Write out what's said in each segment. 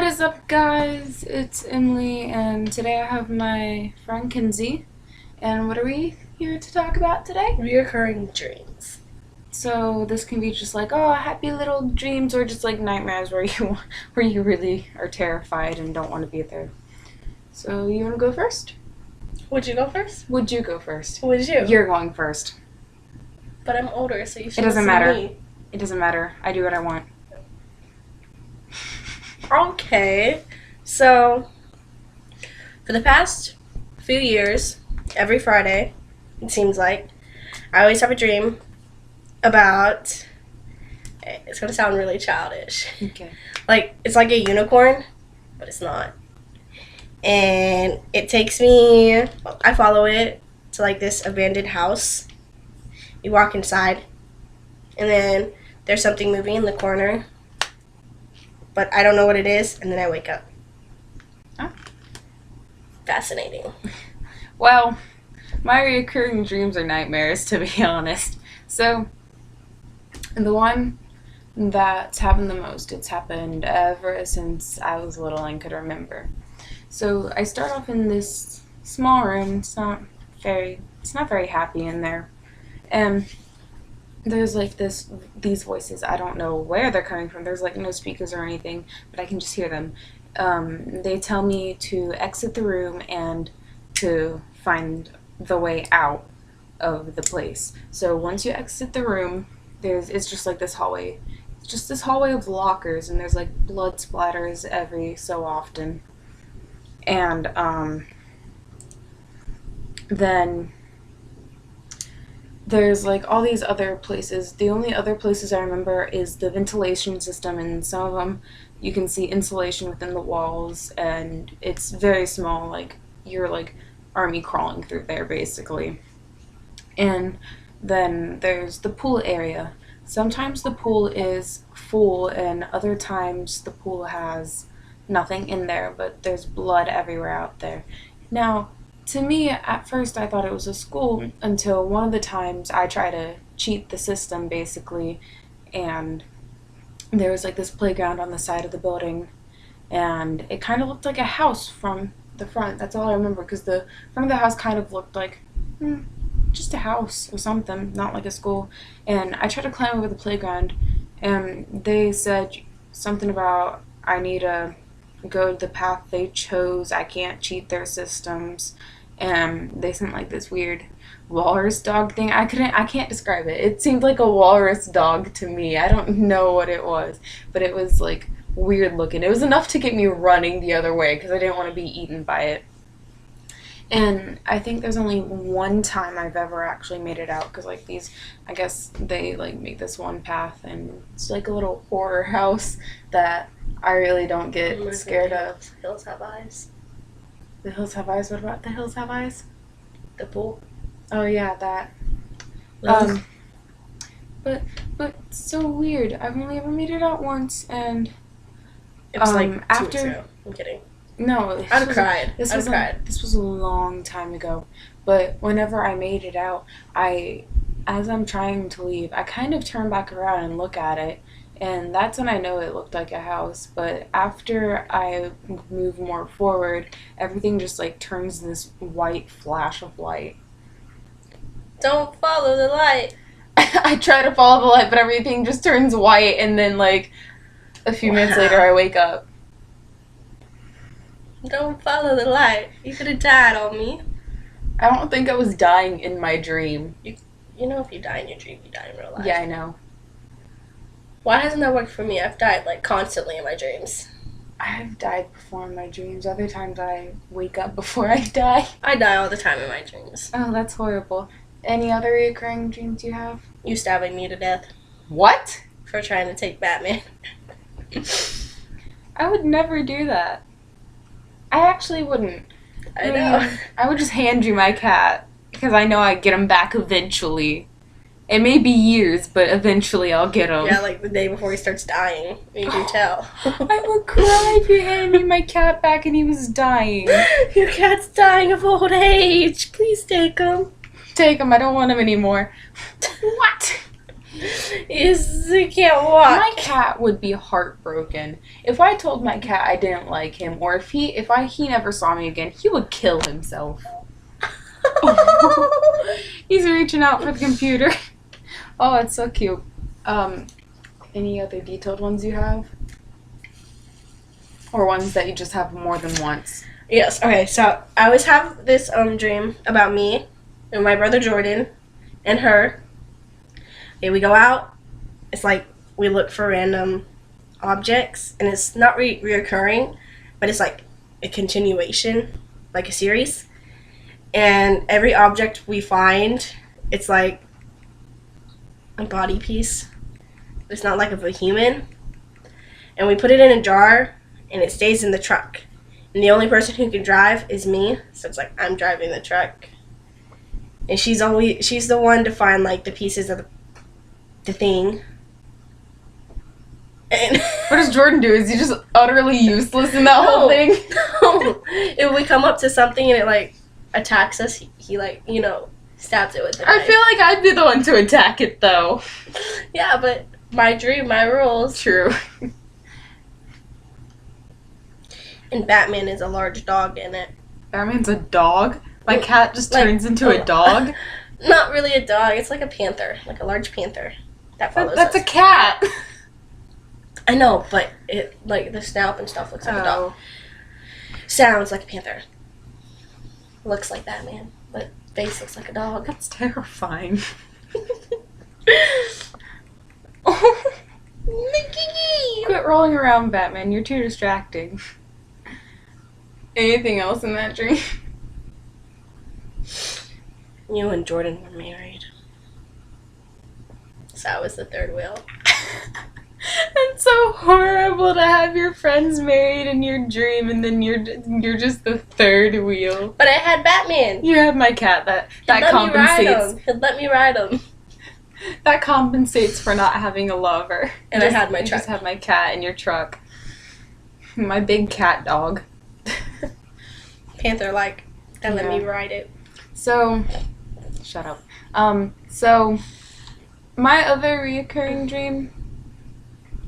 What is up, guys? It's Emily, and today I have my friend Kinsey. And what are we here to talk about today? Reoccurring dreams. So this can be just like, oh, happy little dreams, or just like nightmares where you really are terrified and don't want to be there. So you want to go first? Would you go first? Would you go first? Would you? You're going first. But I'm older, so you should. It doesn't listen to matter. me. It doesn't matter. I do what I want. Okay, so for the past few years, every Friday, it seems like, I always have a dream about, it's going to sound really childish. Okay. Like, it's like a unicorn, but it's not. And it takes me, I follow it to like this abandoned house. You walk inside, and then there's something moving in the corner. But I don't know what it is, and then I wake up. Oh. Fascinating. Well, my recurring dreams are nightmares, to be honest. So, the one that's happened the most, it's happened ever since I was little and could remember. So, I start off in this small room. It's not very happy in there. And there's like these voices. I don't know where they're coming from. There's like no speakers or anything, but I can just hear them. They tell me to exit the room and to find the way out of the place. So once you exit the room, it's just like this hallway. It's just this hallway of lockers, and there's like blood splatters every so often. And then there's like all these other places. The only other places I remember is the ventilation system, and some of them you can see insulation within the walls, and it's very small, like you're like army crawling through there basically. And then there's the pool area. Sometimes the pool is full, and other times the pool has nothing in there, but there's blood everywhere out there. Now, to me, at first, I thought it was a school until one of the times I tried to cheat the system, basically, and there was like this playground on the side of the building, and it kind of looked like a house from the front. That's all I remember, because the front of the house kind of looked like just a house or something, not like a school. And I tried to climb over the playground, and they said something about I need to go the path they chose. I can't cheat their systems. And they sent like this weird walrus dog thing. I can't describe it. It seemed like a walrus dog to me. I don't know what it was, but it was like weird looking. It was enough to get me running the other way because I didn't want to be eaten by it. And I think there's only one time I've ever actually made it out, because like these, I guess they like make this one path, and it's like a little horror house that I really don't get scared of. Hills have eyes. The hills have eyes? What about the hills have eyes? The pool. Oh yeah, that. But it's so weird. I've only ever made it out once, and It was like 2 after. weeks ago. I'm kidding. No, I'd have cried. This was a long time ago. But whenever I made it out, as I'm trying to leave, I kind of turn back around and look at it, and that's when I know it looked like a house. But after I move more forward, everything just like turns this white flash of light. Don't follow the light. I try to follow the light, but everything just turns white, and then like a few minutes later I wake up. Don't follow the light. You could have died on me. I don't think I was dying in my dream. You know, if you die in your dream, you die in real life. Yeah, I know. Why hasn't that worked for me? I've died like constantly in my dreams. I've died before in my dreams. Other times I wake up before I die. I die all the time in my dreams. Oh, that's horrible. Any other recurring dreams you have? You stabbing me to death What? for trying to take Batman. I would never do that. I actually wouldn't. I know. I would just hand you my cat, because I know I'd get him back eventually. It may be years, but eventually I'll get him. Yeah, like the day before he starts dying. You can tell. I would cry if you handed me my cat back and he was dying. Your cat's dying of old age. Please take him. Take him. I don't want him anymore. What? He can't walk. My cat would be heartbroken if I told my cat I didn't like him, or if he never saw me again, he would kill himself. He's reaching out for the computer. Oh, it's so cute. Any other detailed ones you have? Or ones that you just have more than once? Yes, okay, so I always have this dream about me and my brother Jordan and her. Okay, we go out. It's like we look for random objects, and it's not reoccurring, but it's like a continuation, like a series. And every object we find, it's like a body piece. It's not like of a human. And we put it in a jar, and it stays in the truck. And the only person who can drive is me, so it's like I'm driving the truck. And she's the one to find like the pieces of the thing. And what does Jordan do? Is he just utterly useless in that whole thing? No. If we come up to something and it like attacks us, he like, stabs it with a knife. I feel like I'd be the one to attack it though. Yeah, but my dream, my rules. True. And Batman is a large dog in it. Batman's a dog? My cat just turns into a dog? Not really a dog. It's like a panther. Like a large panther. That follows That's us. a cat! I know, but it like the snout and stuff looks like a dog. Sounds like a panther. Looks like Batman, but face looks like a dog. That's terrifying. Quit rolling around, Batman. You're too distracting. Anything else in that dream? You and Jordan were married. So I was the third wheel. It's so horrible to have your friends married in your dream, and then you're just the third wheel. But I had Batman. You had my cat. That compensates. He'd let me ride him. That compensates for not having a lover. And I had my you truck. Just have my cat in your truck. My big cat dog. Panther like. And let me ride it. So, shut up. So my other reoccurring dream,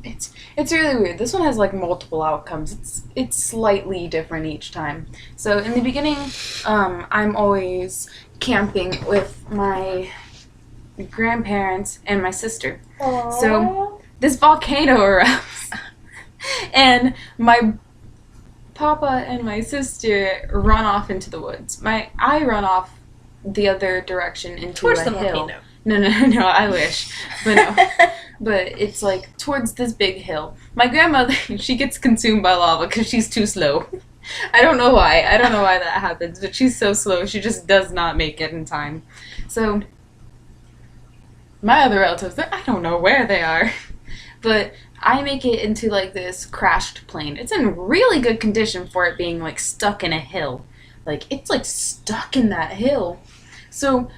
it's really weird. This one has like multiple outcomes. It's slightly different each time. So in the beginning, I'm always camping with my grandparents and my sister. Aww. So this volcano erupts, and my Papa and my sister run off into the woods. I run off the other direction into towards a the hill. volcano. No, I wish. But no. But it's like towards this big hill. My grandmother, she gets consumed by lava because she's too slow. I don't know why. I don't know why that happens, but she's so slow. She just does not make it in time. So my other relatives, I don't know where they are. But I make it into like this crashed plane. It's in really good condition for it being like stuck in a hill. Like it's like stuck in that hill. So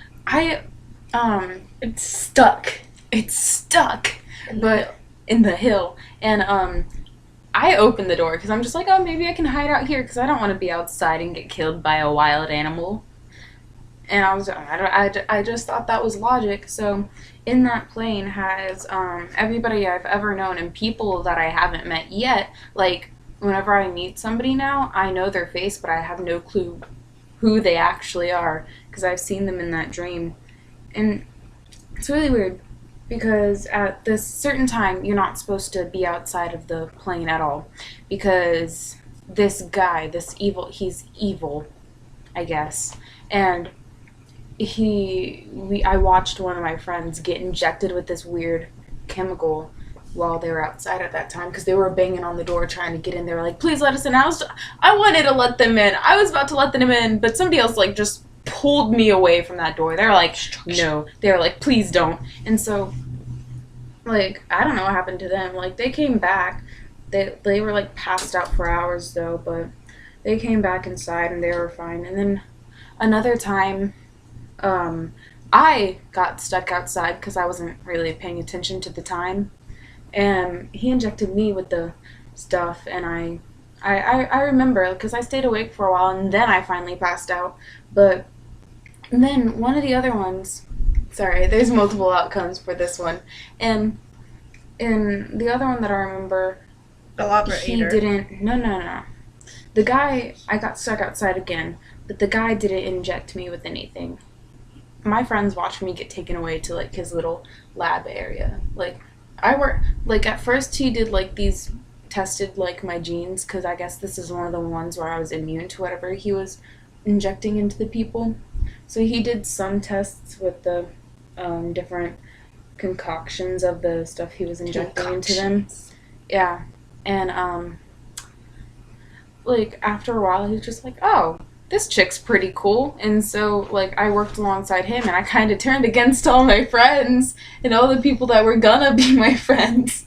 it's stuck. It's stuck. In the hill. And I open the door because I'm just like, oh, maybe I can hide out here because I don't want to be outside and get killed by a wild animal. And I just thought that was logic. So in that plane has everybody I've ever known and people that I haven't met yet. Like whenever I meet somebody now, I know their face, but I have no clue who they actually are because I've seen them in that dream. And it's really weird because at this certain time you're not supposed to be outside of the plane at all because this guy, he's evil, I guess. And I watched one of my friends get injected with this weird chemical while they were outside at that time because they were banging on the door trying to get in. They were like, please let us in. I wanted to let them in. I was about to let them in, but somebody else like just pulled me away from that door. They were like, no. They were like, please don't. And so, like, I don't know what happened to them. Like, they came back. They were like passed out for hours though, but they came back inside and they were fine. And then another time, I got stuck outside because I wasn't really paying attention to the time, and he injected me with the stuff, and I remember because I stayed awake for a while and then I finally passed out. But then one of the other ones Sorry, there's multiple outcomes for this one. And in the other one that I remember, The operator. he didn't. No. The guy, I got stuck outside again, but the guy didn't inject me with anything. My friends watched me get taken away to like his little lab area. Like at first he did like these tested like my genes, because I guess this is one of the ones where I was immune to whatever he was injecting into the people. So he did some tests with the different concoctions of the stuff he was injecting into them. Yeah. And like after a while he was just like, oh, this chick's pretty cool. And so like I worked alongside him, and I kind of turned against all my friends and all the people that were gonna be my friends.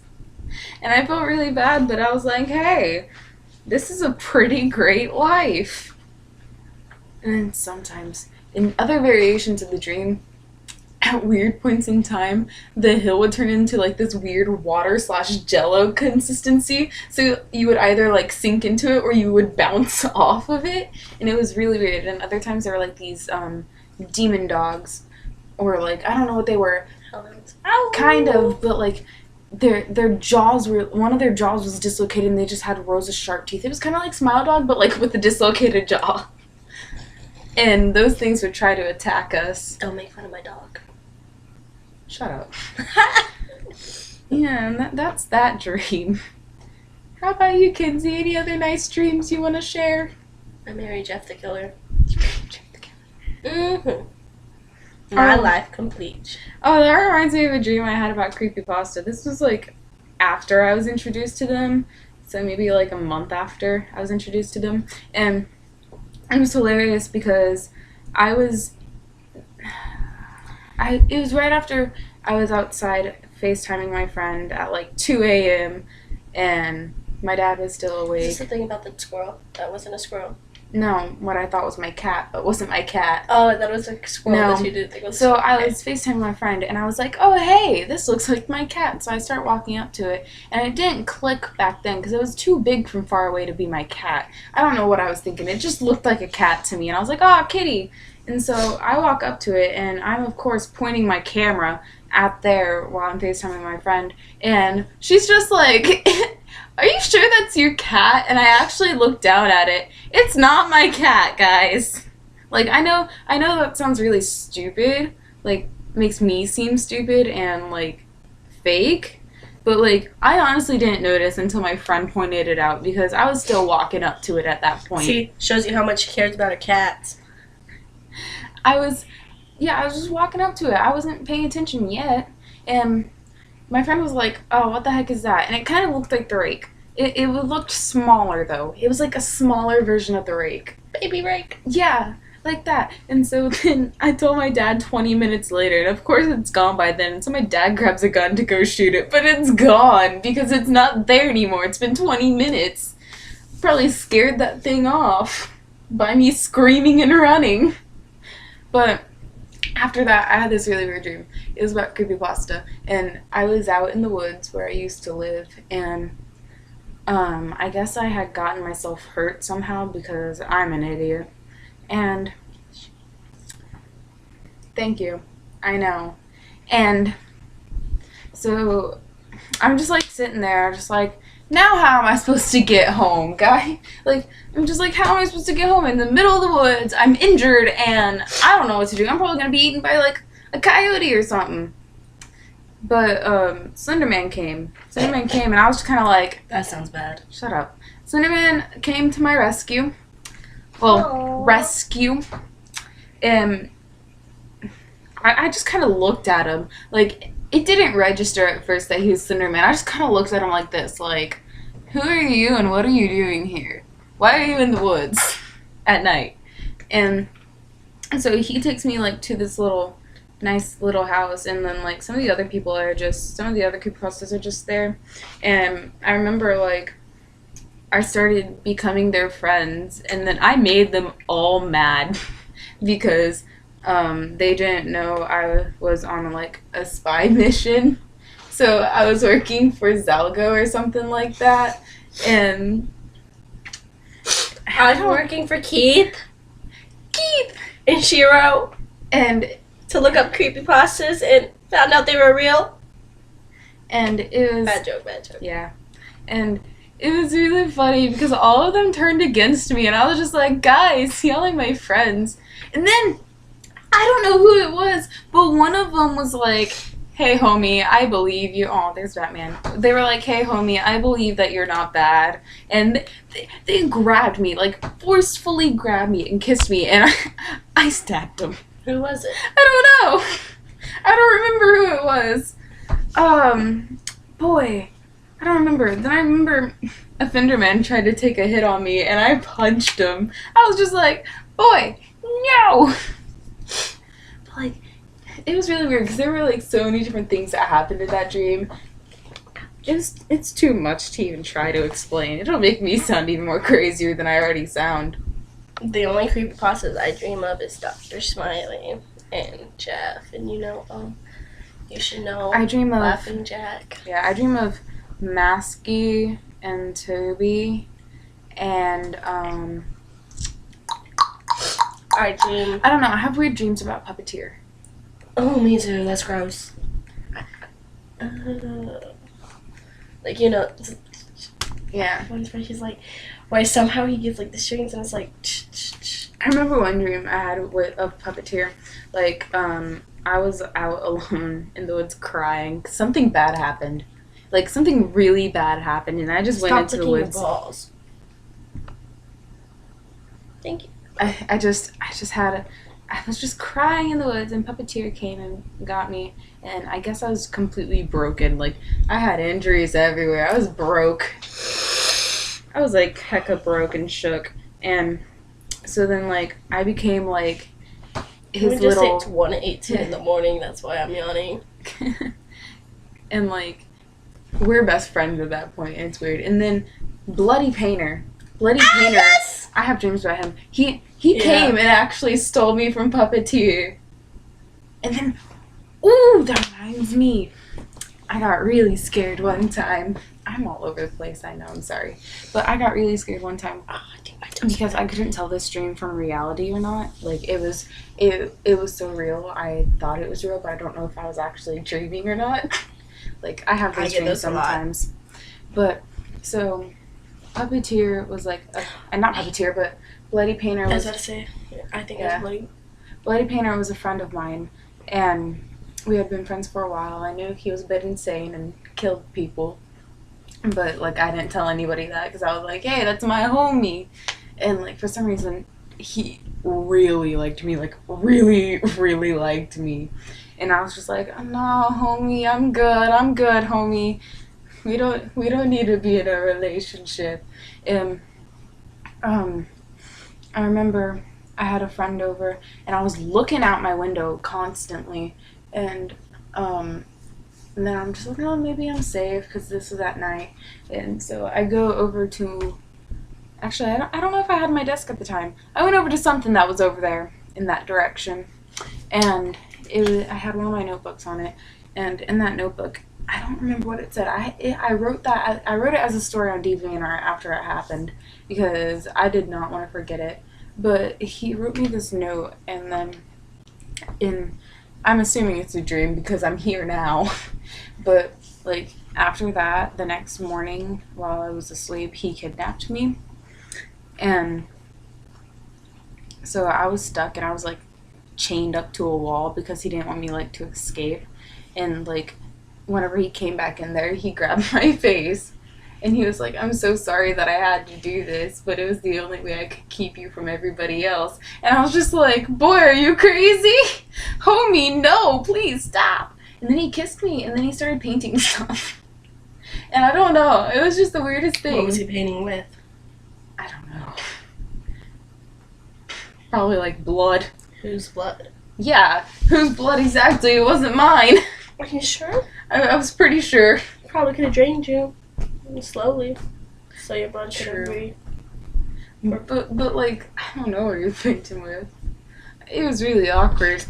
And I felt really bad, but I was like, hey, this is a pretty great life. And then sometimes in other variations of the dream, at weird points in time, the hill would turn into like this weird water/jello consistency. So you would either like sink into it or you would bounce off of it. And it was really weird. And other times there were like these demon dogs, or like, I don't know what they were. Kind of, but like their jaws were, one of their jaws was dislocated and they just had rows of sharp teeth. It was kind of like Smile Dog, but like with a dislocated jaw. And those things would try to attack us. Don't make fun of my dog. Shut up. Yeah, and that's that dream. How about you, Kinsey? Any other nice dreams you want to share? I married Jeff the Killer. Jeff the Killer. Mm-hmm. My life complete. Oh, that reminds me of a dream I had about creepypasta. This was like after I was introduced to them. So maybe like a month after I was introduced to them. And it was hilarious because it was right after I was outside FaceTiming my friend at like 2 a.m. and my dad was still awake. Is this the thing about the squirrel? That wasn't a squirrel. No, what I thought was my cat, but wasn't my cat. Oh, that was a squirrel No. that you didn't think was So okay. I was FaceTiming my friend, and I was like, oh, hey, this looks like my cat. So I start walking up to it, and it didn't click back then because it was too big from far away to be my cat. I don't know what I was thinking. It just looked like a cat to me, and I was like, oh, kitty. And so I walk up to it, and I'm, of course, pointing my camera at there while I'm FaceTiming my friend, and she's just like, are you sure that's your cat? And I actually looked down at it. It's not my cat, guys. Like, I know that sounds really stupid, like, makes me seem stupid and, like, fake, but, like, I honestly didn't notice until my friend pointed it out, because I was still walking up to it at that point. See, shows you how much she cares about her cats. I was just walking up to it. I wasn't paying attention yet, and my friend was like, oh, what the heck is that? And it kind of looked like the rake. It looked smaller, though. It was like a smaller version of the rake. Baby rake. Yeah, like that. And so then I told my dad 20 minutes later, and of course it's gone by then. And so my dad grabs a gun to go shoot it, but it's gone because it's not there anymore. It's been 20 minutes. Probably scared that thing off by me screaming and running. But after that, I had this really weird dream. It was about creepypasta, and I was out in the woods where I used to live, and I guess I had gotten myself hurt somehow because I'm an idiot. And thank you. I know. And so I'm just like sitting there, just like, now how am I supposed to get home, guy? Like, I'm just like, how am I supposed to get home in the middle of the woods? I'm injured and I don't know what to do. I'm probably gonna be eaten by like a coyote or something. But Slenderman came. And I was just kind of like, That sounds bad. shut up. Slenderman came to my rescue. Well, Aww. rescue. And I just kind of looked at him. Like, it didn't register at first that he was Slenderman. I just kind of looked at him like this, like, who are you and what are you doing here? Why are you in the woods at night? And so he takes me, like, to this nice little house, and then, like, some of the other creepypastas are just there. And I remember, like, I started becoming their friends, and then I made them all mad because they didn't know I was on like a spy mission. So I was working for Zalgo or something like that, and I was working for Keith and Shiro. And to look up creepypastas and found out they were real. And it was... Bad joke. Yeah. And it was really funny because all of them turned against me, and I was just like, guys, y'all like my friends. And then, I don't know who it was, but one of them was like, hey, homie, I believe you. Oh, there's Batman. They were like, hey, homie, I believe that you're not bad. And they grabbed me, like, forcefully grabbed me and kissed me, and I stabbed them. Who was it? I don't know. I don't remember who it was. Boy, I don't remember. Then I remember a Fenderman tried to take a hit on me, and I punched him. I was just like, boy, no! But, like, it was really weird because there were like so many different things that happened in that dream. It's too much to even try to explain. It'll make me sound even more crazier than I already sound. The only creepypastas I dream of is Dr. Smiley and Jeff, and you should know. I dream of Laughing Jack. Yeah, I dream of Masky and Toby, and I dream. I don't know. I have weird dreams about Puppeteer. Oh, me too. That's gross. Like, Yeah. ones where he's like, why somehow he gets like the strings and it's like. I remember one dream I had of Puppeteer. Like, I was out alone in the woods crying. Something bad happened. Like, something really bad happened, and I just went into the woods. Balls. Thank you. I was just crying in the woods, and Puppeteer came and got me, and I guess I was completely broken. Like, I had injuries everywhere. I was broke. I was, like, hecka broke and shook, and so then, like, I became, like, his Can we just little... say it's 1:18 in the morning, that's why I'm yawning. And, like, we're best friends at that point, and it's weird. And then, Bloody Painter. Yes! I have dreams about him. He came and actually stole me from Puppeteer. And then, ooh, that reminds me. I got really scared one time. I'm all over the place, I know, I'm sorry. But I got really scared one time because I couldn't tell this dream from reality or not. Like, it was so real. I thought it was real, but I don't know if I was actually dreaming or not. Like, I have those dreams sometimes. But, so... Puppeteer was like, not Puppeteer, but Bloody Painter was... I was about to say, I think it was Bloody Painter was a friend of mine, and we had been friends for a while. I knew he was a bit insane and killed people, but, like, I didn't tell anybody that because I was like, hey, that's my homie. And, like, for some reason, he really liked me, like, really, really liked me. And I was just like, oh, no, homie, I'm good, homie. We don't need to be in a relationship. And I remember I had a friend over, and I was looking out my window constantly, and then I'm just like, oh, maybe I'm safe because this was at night. And so I go over to, actually, I don't know if I had my desk at the time. I went over to something that was over there in that direction, and I had one of my notebooks on it, and in that notebook, I don't remember what it said. I wrote it as a story on DVR after it happened because I did not want to forget it. But he wrote me this note, and then I'm assuming it's a dream because I'm here now. But, like, after that, the next morning while I was asleep, he kidnapped me. And so I was stuck, and I was, like, chained up to a wall because he didn't want me, like, to escape. And, like, whenever he came back in there, he grabbed my face, and he was like, I'm so sorry that I had to do this, but it was the only way I could keep you from everybody else. And I was just like, boy, are you crazy? Homie, no, please stop. And then he kissed me, and then he started painting stuff. And I don't know, it was just the weirdest thing. What was he painting with? I don't know. Probably like blood. Whose blood? Yeah, whose blood exactly? It wasn't mine. Are you sure? I was pretty sure. Probably could have drained you slowly, so your blood could have breathed. But like, I don't know what you're painting with. It was really awkward.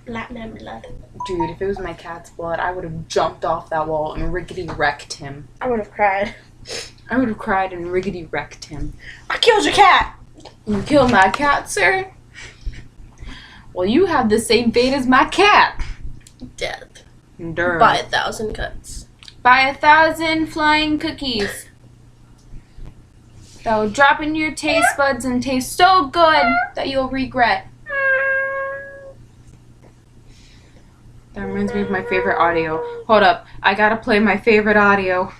Black man blood. Dude, if it was my cat's blood, I would have jumped off that wall and rickety wrecked him. I would have cried. I would have cried and rickety wrecked him. I killed your cat! You killed my cat, sir? Well, you have the same fate as my cat. Death. Durr. By 1,000 cuts. By 1,000 flying cookies. That will drop into your taste buds and taste so good that you'll regret. That reminds me of my favorite audio. Hold up. I gotta play my favorite audio.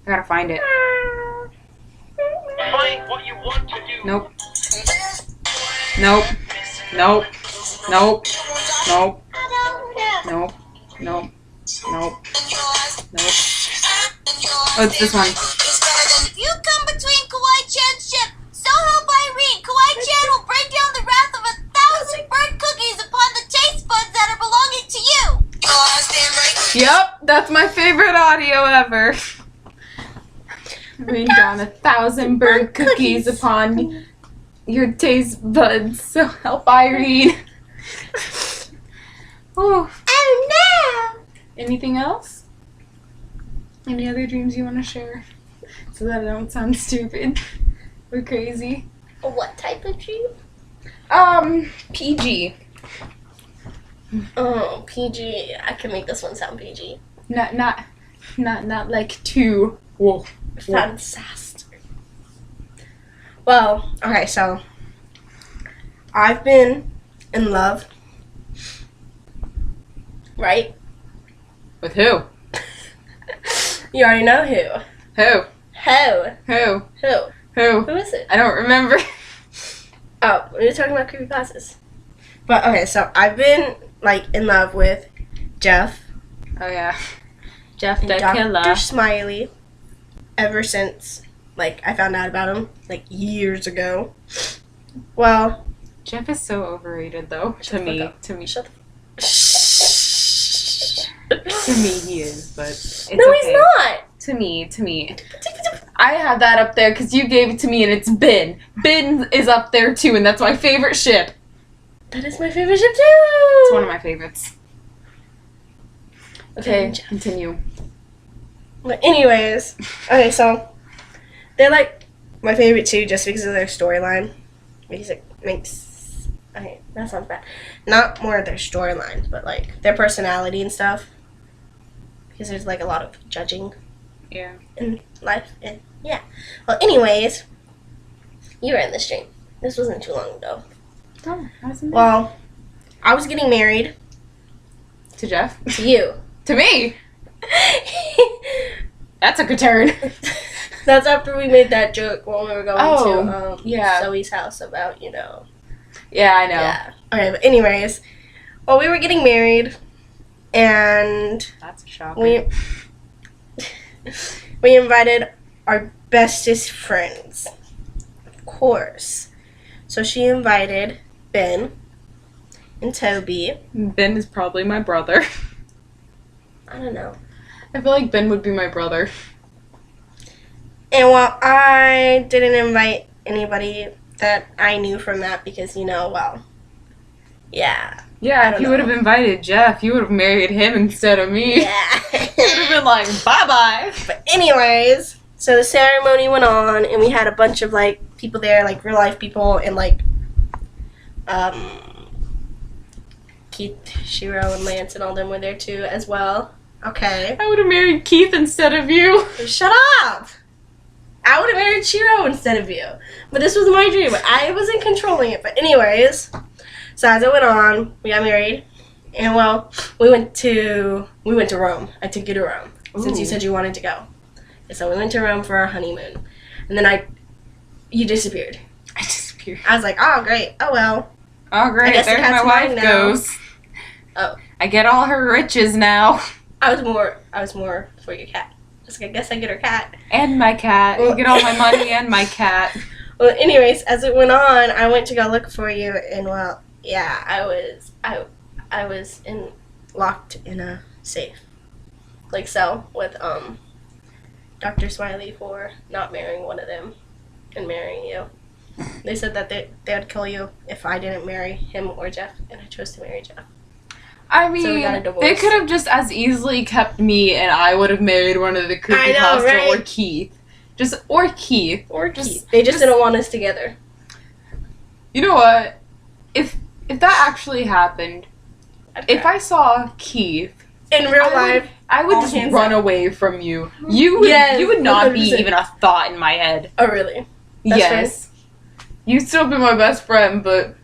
I gotta find it. Find what you want to do. Nope. Nope. Nope. Nope. Nope. Nope. Nope. Nope. Nope. Oh, it's this one. If you come between Kawaii-chan's ship, so help Irene, Kawaii-chan will bring down the wrath of 1,000 burnt cookies upon the taste buds that are belonging to you. Yep, that's my favorite audio ever. Bring down 1,000 burnt cookies upon your taste buds, so help Irene. Oh. Oh no! Anything else? Any other dreams you want to share? So that I don't sound stupid or crazy. What type of dream? PG. Oh, PG. I can make this one sound PG. Not like too. Whoa. Fantastic. Well, okay, so I've been in love. Right? With who? You already know who. Who? Who? Who? Who? Who? Who is it? I don't remember. Oh, we were talking about creepy pastas. But okay, so I've been like in love with Jeff Oh yeah. Jeff and the Dr. Killer. Smiley ever since like I found out about him like years ago. Well, Jeff is so overrated though. Shut the fuck up. To me. shut the To me he is, but it's No, okay. he's not. To me. I have that up there because you gave it to me and it's Ben. Ben is up there too and that's my favorite ship. That is my favorite ship too. It's one of my favorites. Okay, Jeff. continue. But anyways, okay, so they're like my favorite too, just because of their storyline. Okay, that sounds bad. Not more of their storylines, but like their personality and stuff. Because there's like a lot of judging Yeah. in life, and yeah. Well, anyways, you were in this dream. This wasn't too long ago. Oh, hasn't Well, I was getting married to Jeff? to you. To me? That took a turn. That's after we made that joke when we were going to yeah. Zoe's house about, you know. Yeah, I know. Yeah. Okay, but anyways, well, we were getting married, and That's shocking. we invited our bestest friends, of course. So she invited Ben and Toby. Ben is probably my brother. I don't know. I feel like Ben would be my brother. And well, I didn't invite anybody that I knew from that because, you know, well, yeah. I Yeah, if don't you would know. have invited Jeff, you would have married him instead of me. Yeah. You would have been like, bye-bye. But anyways, so the ceremony went on, and we had a bunch of, like, people there, like, real-life people, and, like, Keith, Shiro, and Lance, and all them were there, too, as well. Okay. I would have married Keith instead of you. Shut up! I would have married Shiro instead of you. But this was my dream. I wasn't controlling it. But anyways, so as it went on, we got married. And, well, we went to Rome. I took you to Rome, since you Ooh. said you wanted to go. And so we went to Rome for our honeymoon. And then you disappeared. I disappeared. I was like, oh, great. Oh, well. Oh, great. I guess the There's my cat's wife mine now. goes. Oh. I get all her riches now. I was more for your cat. I guess I get her cat. And my cat. You get all my money and my cat. Well, anyways, as it went on, I went to go look for you, and well, yeah, I was locked in a safe, like so, with Dr. Smiley for not marrying one of them and marrying you. They said that they would kill you if I didn't marry him or Jeff, and I chose to marry Jeff. I So we mean, got a divorce. they could have just as easily kept me and I would have married one of the creepy know, pasta right? or Keith. Or Keith. Or Keith. They just didn't want us together. You know what? If If that actually happened, if I saw Keith in real life, I would all just hands run up. away from you. You would, Yes, you would not be 100%. even a thought in my head. Oh, really? Best Yes. You'd still be my best friend, but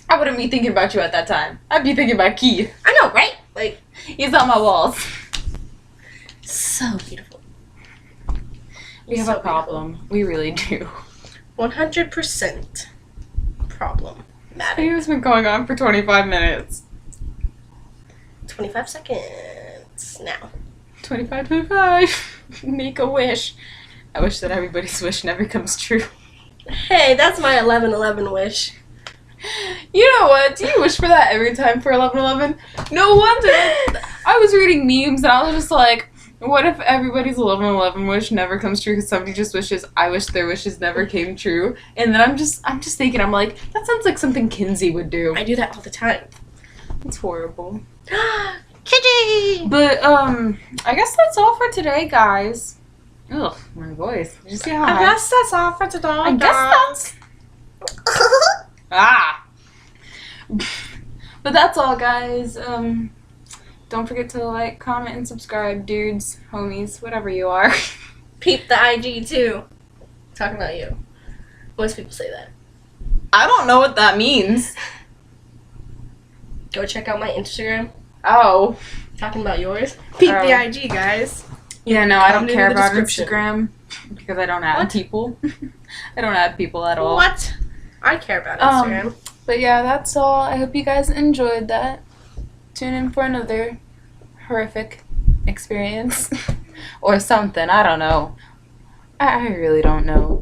I wouldn't be thinking about you at that time. I'd be thinking about Keith. I know, right? Like, He's on my walls. so beautiful. We have So a problem. We really do. 100% problem. Video's been going on for 25 minutes. 25 seconds now. 25. Make a wish. I wish that everybody's wish never comes true. Hey, that's my 11/11 wish. You know what? Do you wish for that every time for 11/11? No wonder. I was reading memes and I was just like, what if everybody's 11/11 wish never comes true because somebody just wishes, I wish their wishes never came true? And then I'm just thinking, I'm like, that sounds like something Kinsey would do. I do that all the time. It's horrible. Kitty! But, I guess that's all for today, guys. Ugh, my voice. Did you see how I high? guess that's all for today. I guess that's... Ah! But that's all, guys. Don't forget to like, comment, and subscribe, dudes, homies, whatever you are. Peep the IG, too. Talking about you. Most people say that. I don't know what that means. Go check out my Instagram. Oh. Talking about yours. Peep Oh. the IG, guys. Yeah, no, I don't Comment in care the about description. Instagram because I don't add What? people. I don't add people at all. What? I care about Um, Instagram. But yeah, that's all. I hope you guys enjoyed that. Tune in for another horrific experience. Or something. I don't know. I really don't know.